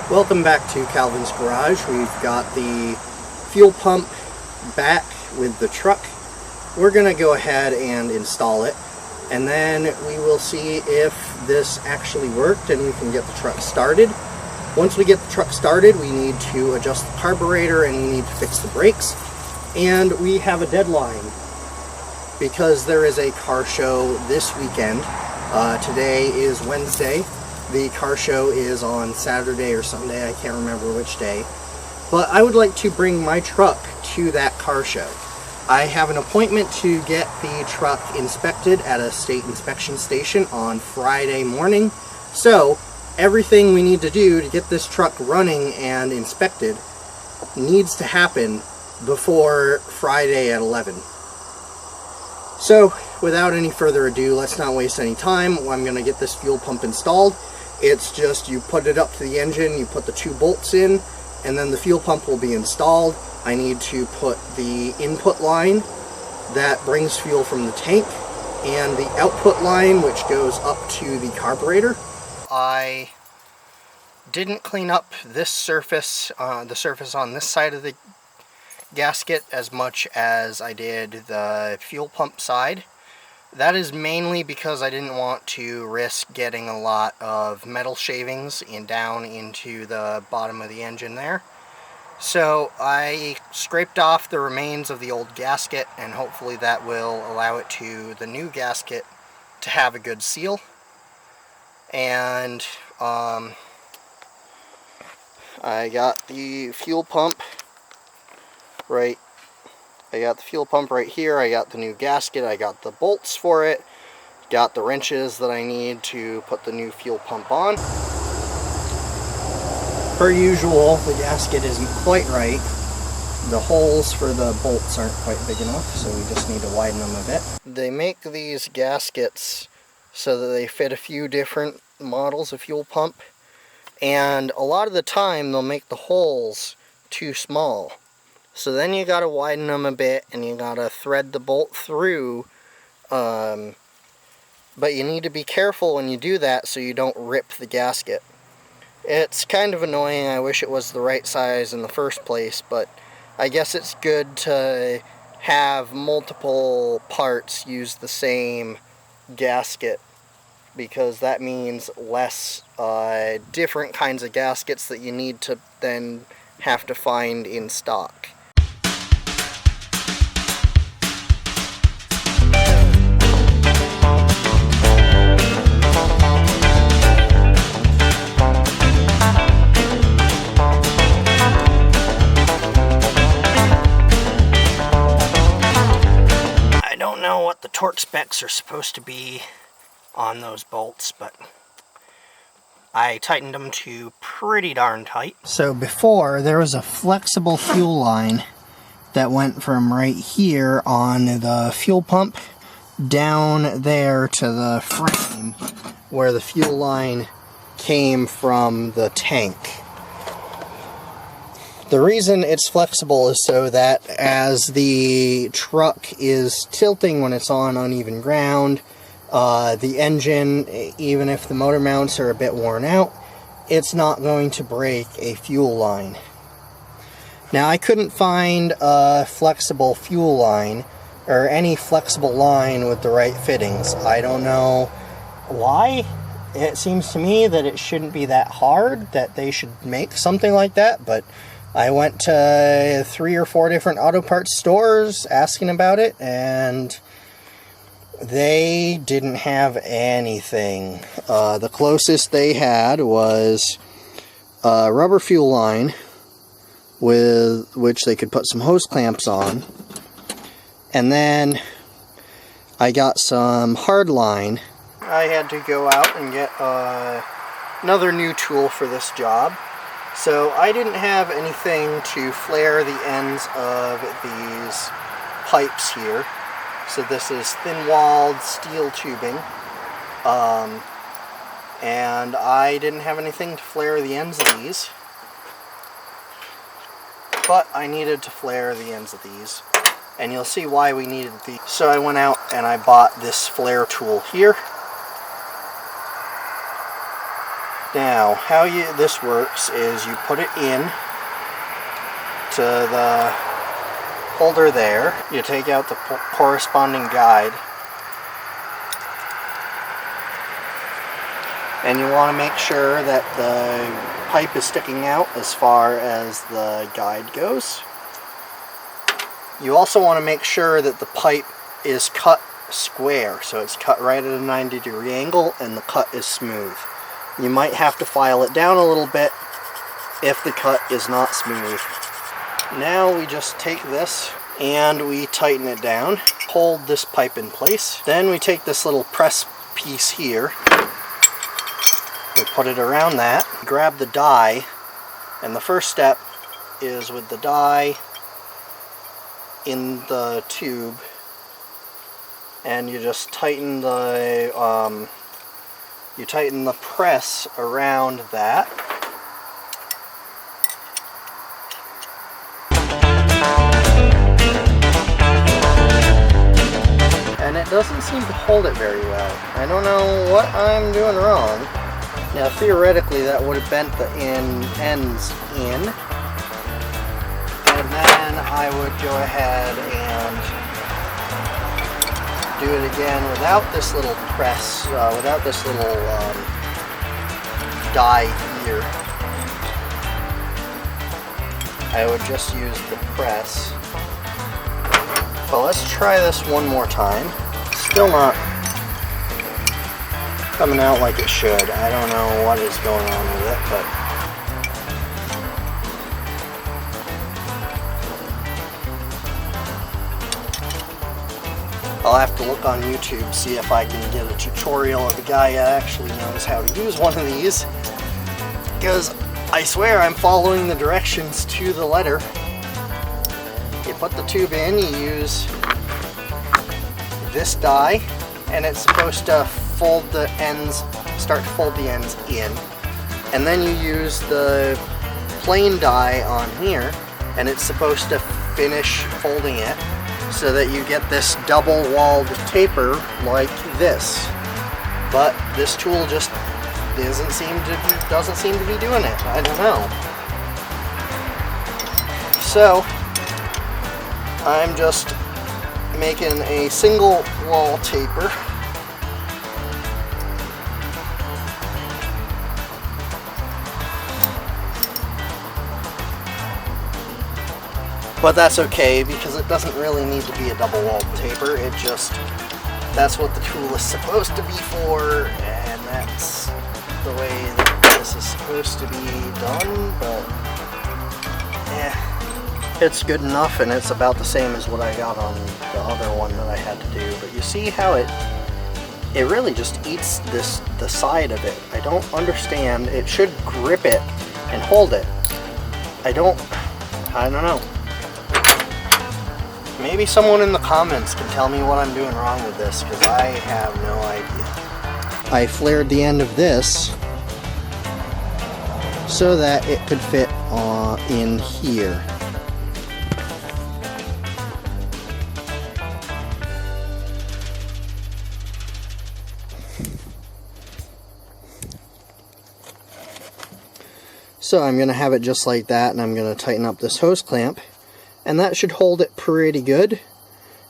Welcome back to Calvin's Garage. We've got the fuel pump back with the truck. We're going to go ahead and install it, and then we will see if this actually worked and we can get the truck started. Once we get the truck started, we need to adjust the carburetor and we need to fix the brakes. And we have a deadline because there is a car show this weekend. Today is Wednesday. The car show is on Saturday or Sunday, I can't remember which day. But I would like to bring my truck to that car show. I have an appointment to get the truck inspected at a state inspection station on Friday morning. So everything we need to do to get this truck running and inspected needs to happen before Friday at 11. So without any further ado, let's not waste any time. I'm going to get this fuel pump installed. It's just you put it up to the engine, you put the 2 bolts in, and then the fuel pump will be installed. I need to put the input line that brings fuel from the tank and the output line which goes up to the carburetor. I didn't clean up this surface, the surface on this side of the gasket as much as I did the fuel pump side. That is mainly because I didn't want to risk getting a lot of metal shavings down into the bottom of the engine there. So I scraped off the remains of the old gasket, and hopefully that will allow it to the new gasket to have a good seal. And I got the fuel pump right. I got the fuel pump right here, I got the new gasket, I got the bolts for it, got the wrenches that I need to put the new fuel pump on. Per usual, the gasket isn't quite right. The holes for the bolts aren't quite big enough, so we just need to widen them a bit. They make these gaskets so that they fit a few different models of fuel pump, and a lot of the time they'll make the holes too small. So then you gotta widen them a bit and you gotta thread the bolt through, but you need to be careful when you do that so you don't rip the gasket. It's kind of annoying. I wish it was the right size in the first place, but I guess it's good to have multiple parts use the same gasket, because that means less different kinds of gaskets that you need to then have to find in stock. What the torque specs are supposed to be on those bolts, but I tightened them to pretty darn tight. So before, there was a flexible fuel line that went from right here on the fuel pump down there to the frame where the fuel line came from the tank. The reason it's flexible is so that as the truck is tilting when it's on uneven ground, the engine, even if the motor mounts are a bit worn out, it's not going to break a fuel line. Now, I couldn't find a flexible fuel line or any flexible line with the right fittings. I don't know why. It seems to me that it shouldn't be that hard, that they should make something like that, but I went to 3 or 4 different auto parts stores asking about it, and they didn't have anything. The closest they had was a rubber fuel line with which they could put some hose clamps on, and then I got some hard line. I had to go out and get another new tool for this job. So I didn't have anything to flare the ends of these pipes here. So this is thin-walled steel tubing. And I didn't have anything to flare the ends of these. But I needed to flare the ends of these. And you'll see why we needed these. So I went out and I bought this flare tool here. Now, how this works is you put it in to the holder there. You take out the corresponding guide, and you want to make sure that the pipe is sticking out as far as the guide goes. You also want to make sure that the pipe is cut square, so it's cut right at a 90-degree angle and the cut is smooth. You might have to file it down a little bit if the cut is not smooth. Now we just take this and we tighten it down, hold this pipe in place. Then we take this little press piece here, we put it around that, grab the die, and the first step is with the die in the tube, and you just tighten the press around that. And it doesn't seem to hold it very well. I don't know what I'm doing wrong. Now theoretically that would have bent the ends in, and then I would go ahead and do it again without this little press, without this little die here. I would just use the press. But let's try this one more time. Still not coming out like it should. I don't know what is going on with it, but I'll have to look on YouTube, see if I can get a tutorial of a guy that actually knows how to use one of these, because I swear I'm following the directions to the letter. You put the tube in, you use this die, and it's supposed to fold the ends, start to fold the ends in. And then you use the plain die on here, and it's supposed to finish folding it so that you get this double-walled taper like this. But this tool just doesn't seem to be doing it. I don't know. So I'm just making a single wall taper. But that's okay, because it doesn't really need to be a double-walled taper. It just, that's what the tool is supposed to be for, and that's the way that this is supposed to be done. But it's good enough, and it's about the same as what I got on the other one that I had to do. But you see how it really just eats the side of it. I don't understand. It should grip it and hold it. I don't know. Maybe someone in the comments can tell me what I'm doing wrong with this, because I have no idea. I flared the end of this so that it could fit in here. So I'm going to have it just like that, and I'm going to tighten up this hose clamp, and that should hold it pretty good.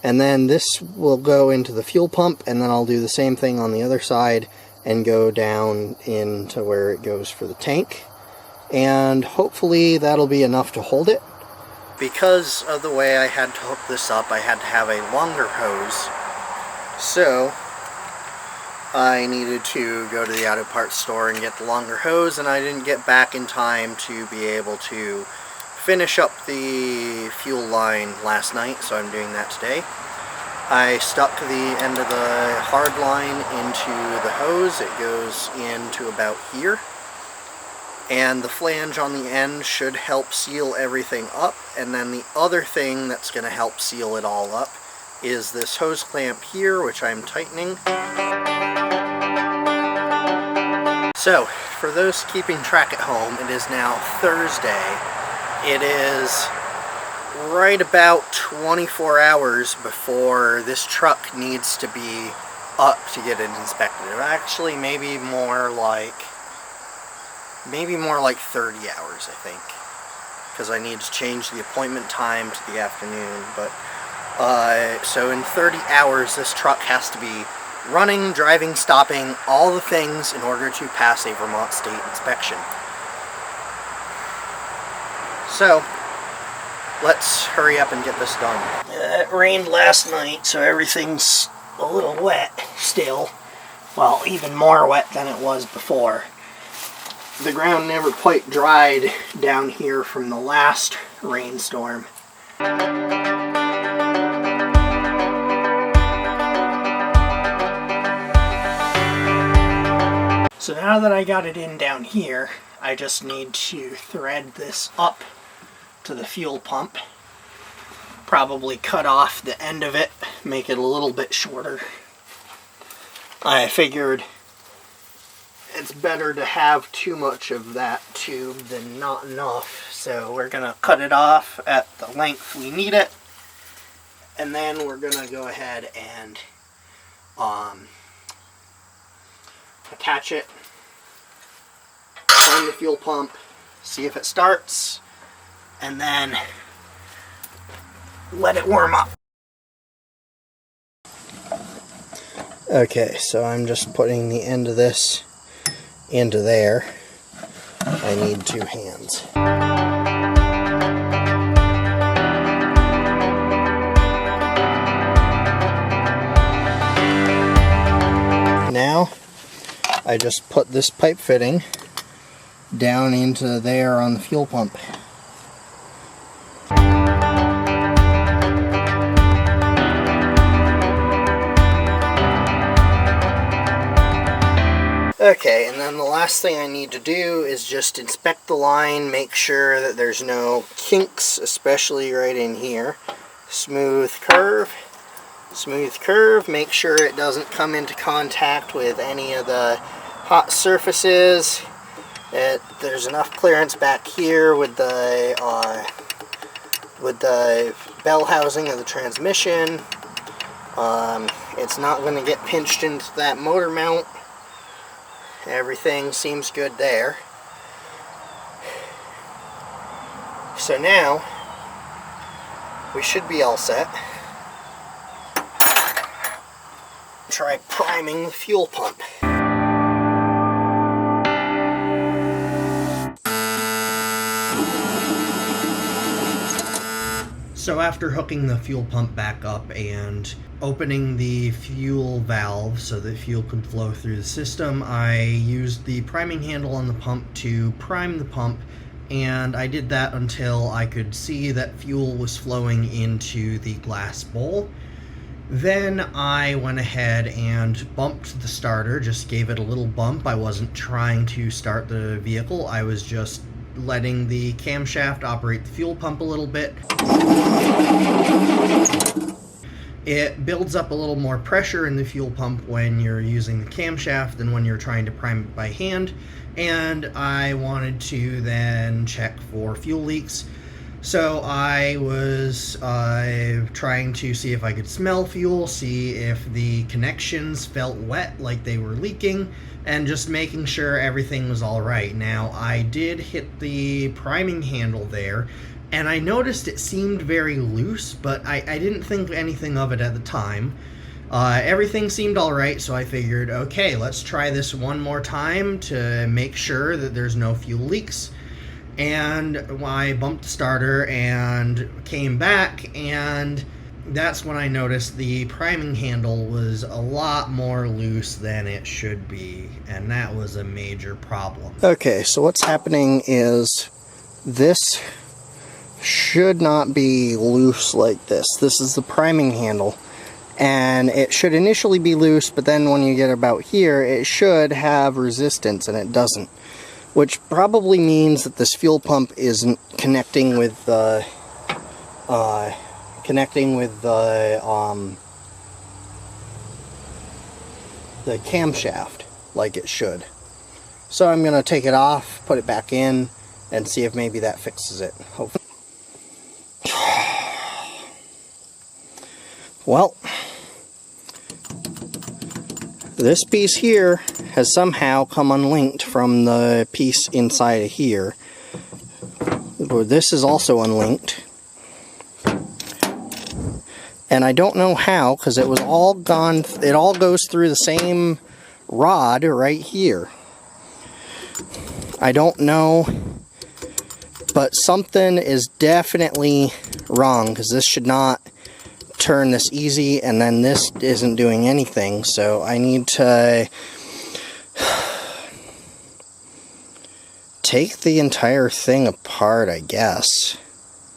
And then this will go into the fuel pump, and then I'll do the same thing on the other side and go down into where it goes for the tank. And hopefully that'll be enough to hold it. Because of the way I had to hook this up, I had to have a longer hose. So I needed to go to the auto parts store and get the longer hose, and I didn't get back in time to be able to finish up the fuel line last night, so I'm doing that today. I stuck the end of the hard line into the hose. It goes into about here, and the flange on the end should help seal everything up. And then the other thing that's going to help seal it all up is this hose clamp here, which I'm tightening. So, for those keeping track at home, it is now Thursday. It is right about 24 hours before this truck needs to be up to get it inspected. Actually, maybe more like maybe more like 30 hours, I think, because I need to change the appointment time to the afternoon. But so in 30 hours, this truck has to be running, driving, stopping, all the things in order to pass a Vermont state inspection. So let's hurry up and get this done. It rained last night, so everything's a little wet still. Well, even more wet than it was before. The ground never quite dried down here from the last rainstorm. So now that I got it in down here, I just need to thread this up to the fuel pump. Probably cut off the end of it, make it a little bit shorter. I figured it's better to have too much of that tube than not enough. So we're going to cut it off at the length we need it. And then we're going to go ahead and attach it, turn the fuel pump, see if it starts, and then let it warm up. Okay, so I'm just putting the end of this into there. I need two hands. Now, I just put this pipe fitting down into there on the fuel pump. Okay, and then the last thing I need to do is just inspect the line, make sure that there's no kinks, especially right in here. Smooth curve, make sure it doesn't come into contact with any of the hot surfaces. There's enough clearance back here with the bell housing of the transmission. It's not going to get pinched into that motor mount. Everything seems good there. So now we should be all set. Try priming the fuel pump. So after hooking the fuel pump back up and opening the fuel valve so that fuel could flow through the system, I used the priming handle on the pump to prime the pump, and I did that until I could see that fuel was flowing into the glass bowl. Then I went ahead and bumped the starter, just gave it a little bump. I wasn't trying to start the vehicle, I was just letting the camshaft operate the fuel pump a little bit. It builds up a little more pressure in the fuel pump when you're using the camshaft than when you're trying to prime it by hand, and I wanted to then check for fuel leaks. So I was trying to see if I could smell fuel, see if the connections felt wet like they were leaking, and just making sure everything was all right. Now, I did hit the priming handle there, and I noticed it seemed very loose, but I didn't think anything of it at the time. Everything seemed all right, so I figured, okay, let's try this one more time to make sure that there's no fuel leaks. And I bumped the starter and came back, and that's when I noticed the priming handle was a lot more loose than it should be, and that was a major problem. Okay, so what's happening is this should not be loose like this. This is the priming handle, and it should initially be loose, but then when you get about here, it should have resistance, and it doesn't. Which probably means that this fuel pump isn't connecting with the camshaft like it should. So I'm gonna take it off, put it back in, and see if maybe that fixes it. Hopefully. Well, This piece here has somehow come unlinked from the piece inside of here. This is also unlinked. And I don't know how, because it was all gone, it all goes through the same rod right here. I don't know, but something is definitely wrong, because this should not turn this easy, and then this isn't doing anything, so I need to take the entire thing apart, I guess.